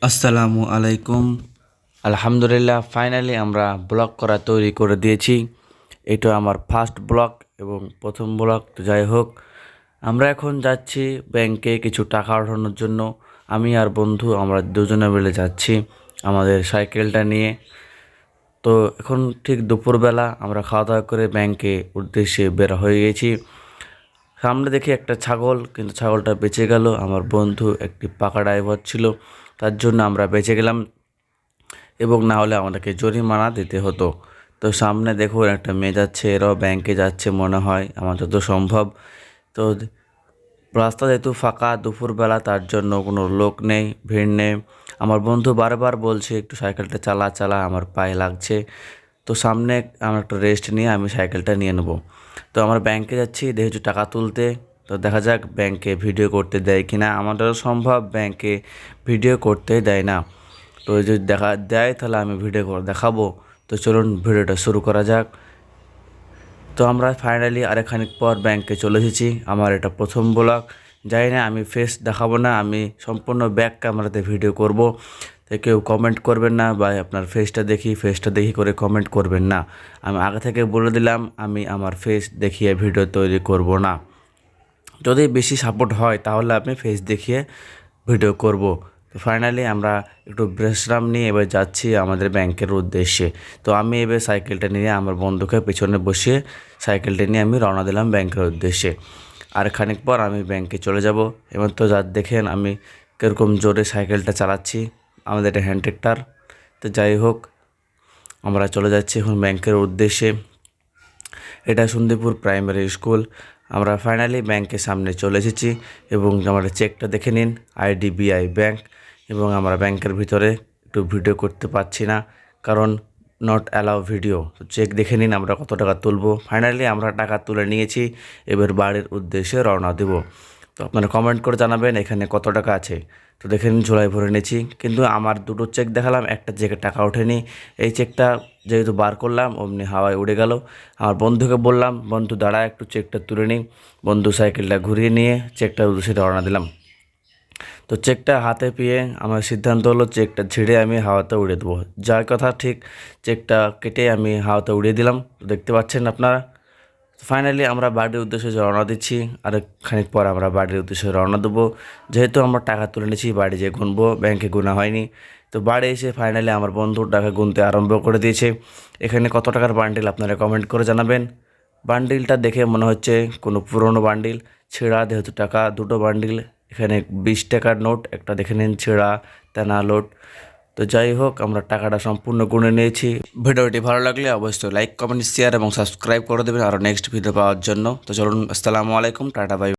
আসসালামু আলাইকুম। আলহামদুলিল্লাহ, ফাইনালি আমরা ব্লগ করা তৈরি করে দিয়েছি। এটা আমার ফার্স্ট ব্লগ এবং প্রথম ব্লগ। তো যাই হোক, আমরা এখন যাচ্ছি ব্যাংকে কিছু টাকা ওঠানোর জন্য। আমি আর বন্ধু আমরা দুজনে মিলে যাচ্ছি আমাদের সাইকেলটা নিয়ে। তো এখন ঠিক দুপুরবেলা আমরা খাওয়া দাওয়া করে ব্যাংকে উদ্দেশ্যে বের হয়ে গেছি। সামনে দেখি একটা ছাগল, কিন্তু ছাগলটা বেঁচে গেল। আমার বন্ধু একটি পাকা ড্রাইভার ছিল, তার জন্য আমরা বেঁচে গেলাম, এবং না হলে আমাদেরকে জরিমানা দিতে হতো। তো সামনে দেখুন একটা মেয়ে যাচ্ছে, এরাও ব্যাংকে যাচ্ছে মনে হয় আমার যত সম্ভব। তো রাস্তা যেহেতু ফাঁকা দুপুরবেলা, তার জন্য কোনো লোক নেই, ভিড় নেই। আমার বন্ধু বারবার বলছে একটু সাইকেলটা চালা চালা, আমার পায়ে লাগছে। তো সামনে আমার একটা রেস্ট নিয়ে আমি সাইকেলটা নিয়ে নেব। তো আমরা ব্যাংকে যাচ্ছি দেখছি টাকা তুলতে। তো দেখা যাক ব্যাংকে ভিডিও করতে দেয় কিনা। আমাদেরও সম্ভব ব্যাংকে ভিডিও করতে দেয় না। তো যদি দেখা দেয় তাহলে আমি ভিডিও করে দেখাবো। তো চলুন ভিডিওটা শুরু করা যাক। তো আমরা ফাইনালি আরেকখানিক পর ব্যাংকে চলে এসেছি। আমার এটা প্রথম ব্লগ। জানি না, আমি ফেস দেখাবো না, আমি সম্পূর্ণ ব্যাক ক্যামেরাতে ভিডিও করব। তো কেউ কমেন্ট করবেন না বা আপনার ফেসটা দেখি করে কমেন্ট করবেন না। আমি আগে থেকে বলে দিলাম আমি আমার ফেস দেখিয়ে ভিডিও তৈরি করব না। যদি বেশি সাপোর্ট হয় তাহলে আমি ফেস দেখিয়ে ভিডিও করব। তো ফাইনালি আমরা একটু বিশ্রাম নিয়ে এবার যাচ্ছি আমাদের ব্যাংকের উদ্দেশ্যে। তো আমি এবার সাইকেলটা নিয়ে আমার বন্ধুকে পেছনে বসিয়ে সাইকেলটা নিয়ে আমি রওনা দিলাম ব্যাংকের উদ্দেশ্যে। আর খানিক পর আমি ব্যাংকে চলে যাব। এবার তো যা দেখেন আমি কীরকম জোরে সাইকেলটা চালাচ্ছি, আমাদের এটা হ্যান্ড ট্রাক্টর। তো যাই হোক, আমরা চলে যাচ্ছি এখন ব্যাংকের উদ্দেশ্যে। এটা সন্দীপুর প্রাইমারি স্কুল। আমরা ফাইনালি ব্যাংকের সামনে চলে এসেছি এবং আমরা চেকটা দেখে নিন, আইডিবিআই ব্যাংক। এবং আমরা ব্যাংকের ভিতরে একটু ভিডিও করতে পারছি না, কারণ নট অ্যালাউ ভিডিও। তো চেক দেখে নিন আমরা কত টাকা তুলবো। ফাইনালি আমরা টাকা তুলে নিয়েছি, এবার বাড়ির উদ্দেশ্যে রওনা দেব। তো আপনারা কমেন্ট করে জানাবেন এখানে কত টাকা আছে। তো দেখে নিন ঝোলায় ভরে নিয়েছি, কিন্তু আমার দুটো চেক দেখালাম, একটা চেকে টাকা ওঠেনি। এই চেকটা যেহেতু বার করলাম অমনি হাওয়ায় উড়ে গেল। আমার বন্ধুকে বললাম, বন্ধু দাঁড়া একটু চেকটা তুলে নিই। বন্ধু সাইকেলটা ঘুরিয়ে নিয়ে চেকটার উদ্দেশ্যে রওনা দিলাম। তো চেকটা হাতে পেয়ে আমার সিদ্ধান্ত হলো চেকটা ছিঁড়ে আমি হাওয়াতে উড়িয়ে দেবো। যার কথা ঠিক চেকটা কেটে আমি হাওয়াতে উড়িয়ে দিলাম। তো দেখতে পাচ্ছেন আপনারা। ফাইনালি আমরা বাড়ির উদ্দেশ্যে রওনা দিচ্ছি। আর খানিক পর আমরা বাড়ির উদ্দেশ্যে রওনা দেবো। যেহেতু আমরা টাকা তুলে নিয়েছি, বাড়ি যেয়ে গুনবো, ব্যাংকে গোনা হয়নি। তো বাড়ি এসে ফাইনালি আমার বন্ধুর টাকা গুনতে আরম্ভ করে দিয়েছে। এখানে কত টাকার বান্ডিল আপনারা কমেন্ট করে জানাবেন। বান্ডিলটা দেখে মনে হচ্ছে কোনো পুরনো বান্ডিল, ছেঁড়া যেহেতু টাকা, দুটো বান্ডিল। এখানে 20 টাকার নোট, একটা দেখে নিন ছেঁড়া তেনা নোট। তো যাই হোক, আমরা টাকাটা সম্পূর্ণ গুনে নিয়েছি। ভিডিওটি ভালো লাগলে অবশ্যই লাইক কমেন্ট শেয়ার এবং সাবস্ক্রাইব করে দেবেন আরও নেক্সট ভিডিও পাওয়ার জন্য। তো চলুন, আসসালামু আলাইকুম, টাটা বাই।